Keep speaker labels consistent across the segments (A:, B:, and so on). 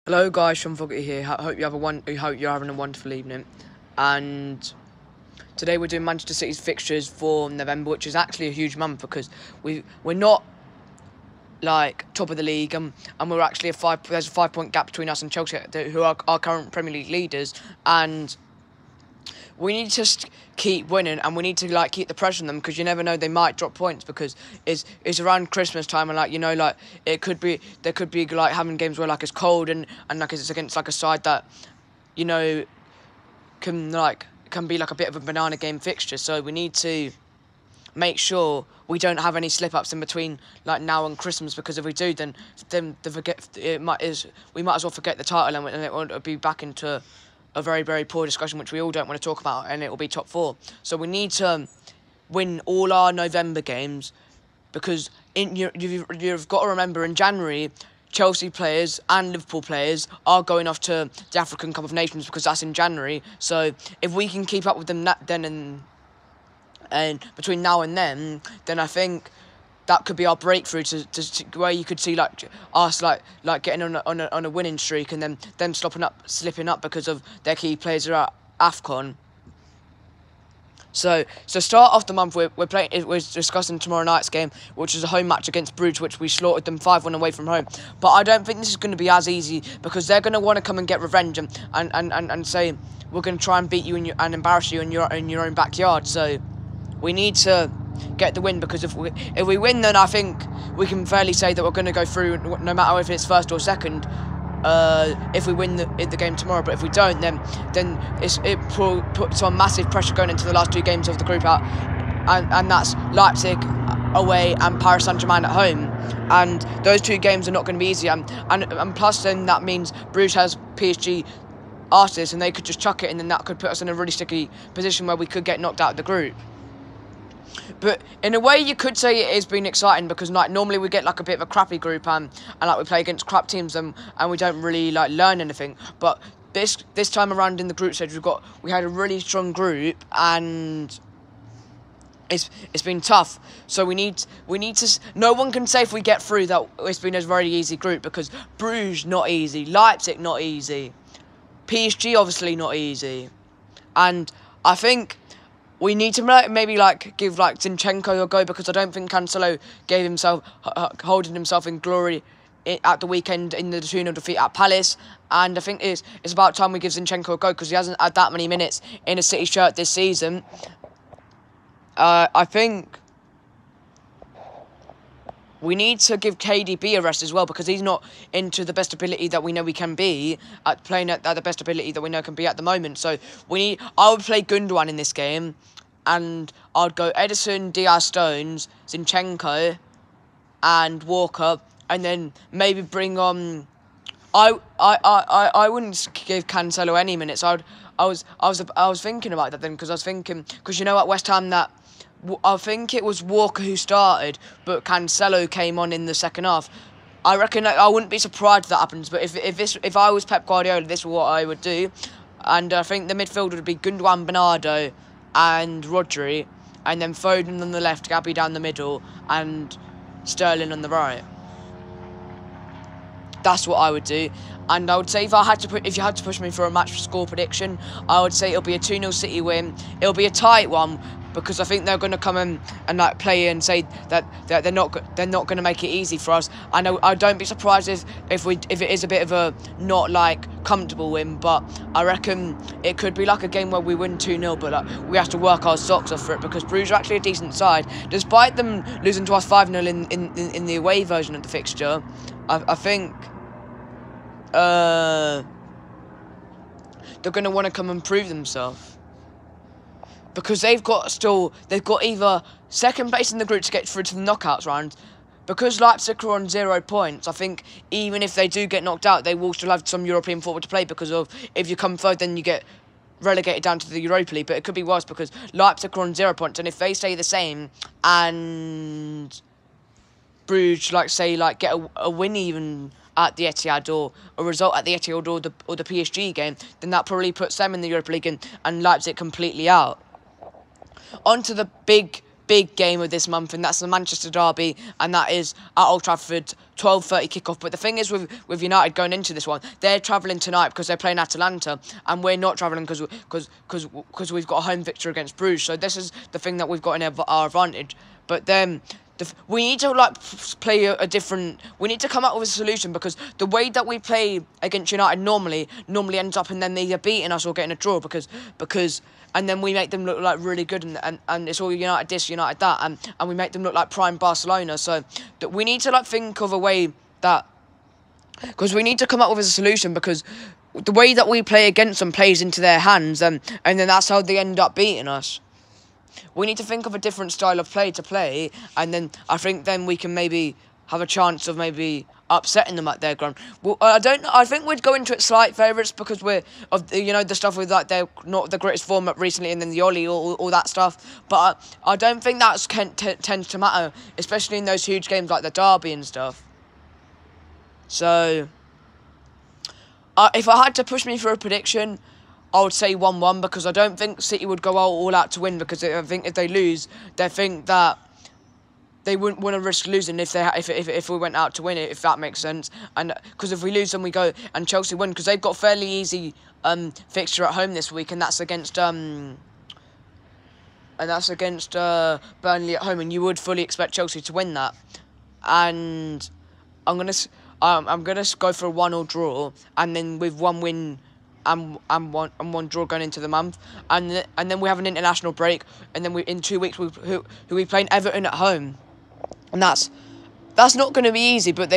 A: Hello guys, Sean Fogarty here. Hope you're having a wonderful evening. And today we're doing Manchester City's fixtures for November, which is actually a huge month because we're not like top of the league, and we're actually there's a 5-point gap between us and Chelsea, who are our current Premier League leaders, and we need to keep winning, and we need to keep the pressure on them, because you never know, they might drop points, because it's around Christmas time, and there could be having games where it's cold and it's against a side that can be a bit of a banana game fixture. So we need to make sure we don't have any slip-ups in between now and Christmas, because if we do, then we might as well forget the title, and it won't be back into a very, very poor discussion, which we all don't want to talk about, and it will be top 4. So we need to win all our November games, because you've got to remember, in January, Chelsea players and Liverpool players are going off to the African Cup of Nations, because that's in January. So if we can keep up with them then and between now and then I think that could be our breakthrough to where you could see us getting on a winning streak, and then them slipping up because of their key players are at AFCON. So start off the month, we're discussing tomorrow night's game, which is a home match against Bruges, which we slaughtered them 5-1 away from home. But I don't think this is going to be as easy, because they're going to want to come and get revenge and say we're going to try and beat you and embarrass you in your own backyard. So we need to get the win, because if we win, then I think we can fairly say that we're going to go through, no matter if it's first or second, if we win the game tomorrow. But if we don't, then it puts on massive pressure going into the last 2 games of the group out, and that's Leipzig away and Paris Saint-Germain at home, and those 2 games are not going to be easy, and plus then that means Bruges has PSG after this, and they could just chuck it, and then that could put us in a really sticky position where we could get knocked out of the group. But in a way, you could say it has been exciting, because normally we get a bit of a crappy group, and we play against crap teams, and we don't really learn anything. But this time around in the group stage, we had a really strong group, and it's been tough. So we need to. No one can say if we get through that it's been a very easy group, because Bruges not easy, Leipzig not easy, PSG obviously not easy, and I think we need to maybe give Zinchenko a go, because I don't think Cancelo gave himself holding himself in glory at the weekend in the 2-0 defeat at Palace, and I think it's about time we give Zinchenko a go, because he hasn't had that many minutes in a City shirt this season. I think we need to give KDB a rest as well, because he's not into the best ability that we know he can be at playing at the best ability that we know can be at the moment. So I would play Gundogan in this game, and I'd go Ederson, Diaz, Stones, Zinchenko, and Walker, and then maybe bring on. I wouldn't give Cancelo any minutes. I was thinking about that then, because at West Ham that. I think it was Walker who started, but Cancelo came on in the second half. I reckon I wouldn't be surprised if that happens, but if I was Pep Guardiola, this is what I would do. And I think the midfield would be Gundogan, Bernardo, and Rodri, and then Foden on the left, Gabby down the middle, and Sterling on the right. That's what I would do. And I would say if you had to push me for a match score prediction, I would say it'll be a 2-0 City win. It'll be a tight one, because I think they're going to come in and play and say that they're not going to make it easy for us. And I don't be surprised if it is a bit of a not comfortable win, but I reckon it could be a game where we win 2-0, but we have to work our socks off for it, because Bruges are actually a decent side, despite them losing to us 5-0 in the away version of the fixture. I think they're going to want to come and prove themselves, because they've got either second place in the group to get through to the knockouts round. Because Leipzig are on 0 points, I think even if they do get knocked out, they will still have some European football to play, because of if you come third, then you get relegated down to the Europa League. But it could be worse, because Leipzig are on 0 points, and if they stay the same and Bruges get a win even at the Etihad, or a result at the Etihad, or the PSG game, then that probably puts them in the Europa League, and Leipzig completely out. On to the big big game of this month, and that's the Manchester derby, and that is at Old Trafford, 12:30 kickoff. But the thing is with United going into this one, they're travelling tonight because they're playing Atalanta, and we're not travelling because we've got a home fixture against Bruges. So this is the thing that we've got in our advantage. But then we need to play a different. We need to come up with a solution, because the way that we play against United normally ends up in them either beating us or getting a draw, because and then we make them look like really good, and it's all United this, United that, and we make them look like prime Barcelona. So that we need to think of a way that, because we need to come up with a solution, because the way that we play against them plays into their hands, and then that's how they end up beating us. We need to think of a different style of play to play, and then I think then we can maybe have a chance of maybe upsetting them at their ground. Well, I think we'd go into it slight favourites because we're the stuff with they're not the greatest form up recently, and then the Ollie, all that stuff. But I don't think that tends to matter, especially in those huge games like the derby and stuff. So, if I had to push me for a prediction, I would say 1-1, because I don't think City would go all out to win, because I think if they lose, they think that they wouldn't want to risk losing if we went out to win it, if that makes sense. And because if we lose, then we go and Chelsea win, because they've got a fairly easy fixture at home this week, and that's against Burnley at home, and you would fully expect Chelsea to win that. And I'm gonna go for a 1-1 draw, and then with one win and one draw going into the month, and then we have an international break, and then in 2 weeks we playing Everton at home, and that's not going to be easy. But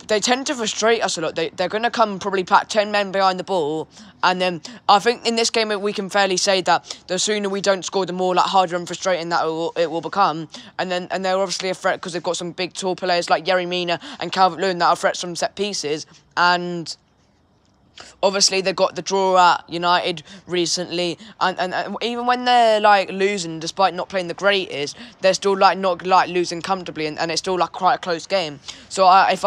A: they tend to frustrate us a lot. They're going to come probably pack 10 men behind the ball, and then I think in this game we can fairly say that the sooner we don't score, the more harder and frustrating that it will become. And they're obviously a threat because they've got some big tall players like Yerry Mina and Calvert-Lewin that are threats from set pieces, and obviously they got the draw at United recently, and even when they're losing, despite not playing the greatest, they're still not losing comfortably, and it's still quite a close game. So if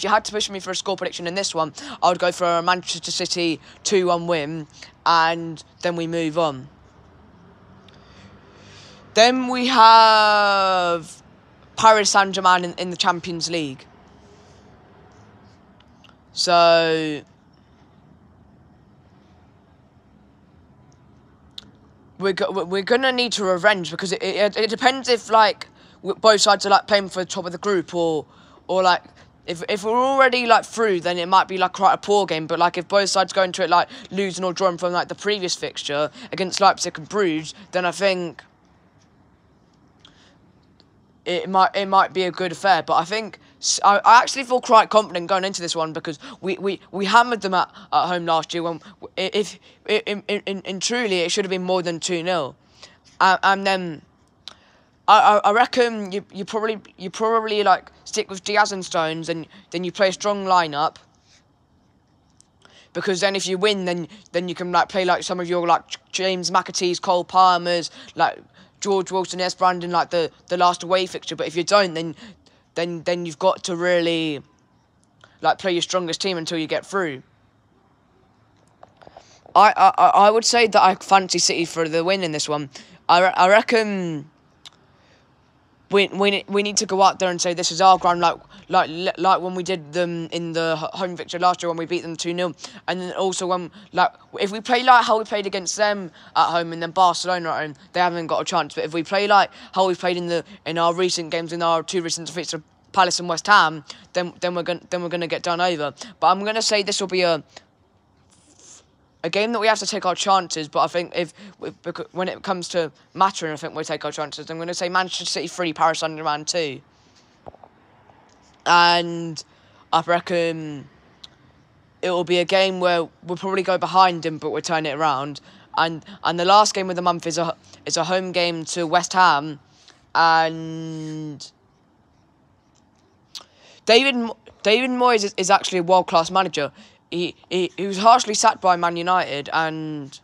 A: you had to push me for a score prediction in this one, I would go for a Manchester City 2-1 win, and then we move on. Then we have Paris Saint-Germain in the Champions League. So we're gonna need to revenge, because it depends if both sides are playing for the top of the group, or if we're already through, then it might be quite a poor game. But if both sides go into it losing or drawing from the previous fixture against Leipzig and Bruges, then I think it might be a good affair. But I think I actually feel quite confident going into this one, because we hammered them at home last year, when in truly it should have been more than 2-0, and then I reckon you probably stick with Diaz and Stones, and then you play a strong lineup, because then if you win, then you can play some of your James McAtee's, Cole Palmer's, George Wilson, S. Brandon, the last away fixture. But if you don't, then you've got to really play your strongest team until you get through. I would say that I fancy City for the win in this one. I reckon we need to go out there and say this is our ground, like when we did them in the home fixture last year when we beat them 2-0, and then also when if we play how we played against them at home, and then Barcelona at home, they haven't got a chance. But if we play how we played in our recent games, in our 2 recent defeats to Palace and West Ham, then we're gonna get done over. But I'm gonna say this will be a game that we have to take our chances. But I think when it comes to mattering, I think we'll take our chances. I'm going to say Manchester City 3, Paris Saint-Germain 2. And I reckon it will be a game where we'll probably go behind him, but we'll turn it around. And the last game of the month is a home game to West Ham. And David Moyes is actually a world-class manager. He was harshly sacked by Man United, and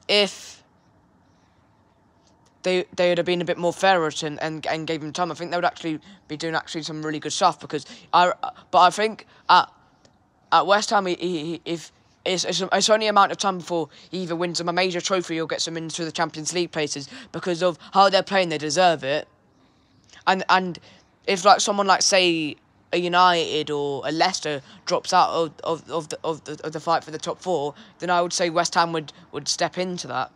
A: if they would have been a bit more fairer and gave him time, I think they would actually be doing some really good stuff. But I think at West Ham, if it's only a amount of time before he either wins them a major trophy or gets them into the Champions League places because of how they're playing. They deserve it. And if like someone like say a United or a Leicester drops out of the fight for the top four, then I would say West Ham would step into that.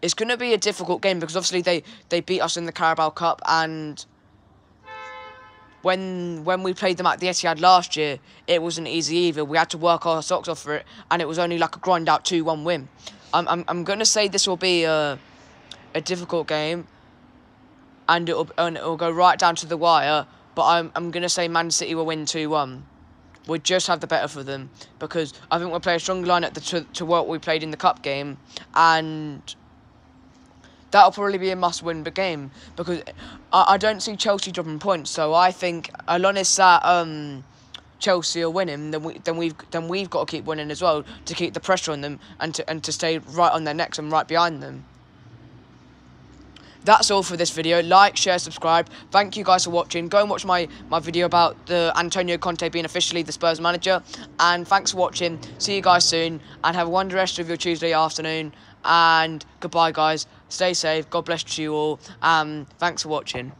A: It's going to be a difficult game because obviously they beat us in the Carabao Cup, and when we played them at the Etihad last year, it wasn't easy either. We had to work our socks off for it, and it was only like a grind out 2-1 win. I'm going to say this will be a difficult game, and it'll go right down to the wire. But I'm going to say Man City will win 2-1. We just have the better for them because I think we'll play a stronger line to what we played in the cup game, and that'll probably be a must-win game because I don't see Chelsea dropping points. So I think as long as Chelsea are winning, then we've got to keep winning as well to keep the pressure on them and to stay right on their necks and right behind them. That's all for this video. Like, share, subscribe. Thank you guys for watching. Go and watch my video about the Antonio Conte being officially the Spurs manager. And thanks for watching. See you guys soon. And have a wonderful rest of your Tuesday afternoon. And goodbye, guys. Stay safe. God bless you all. Thanks for watching.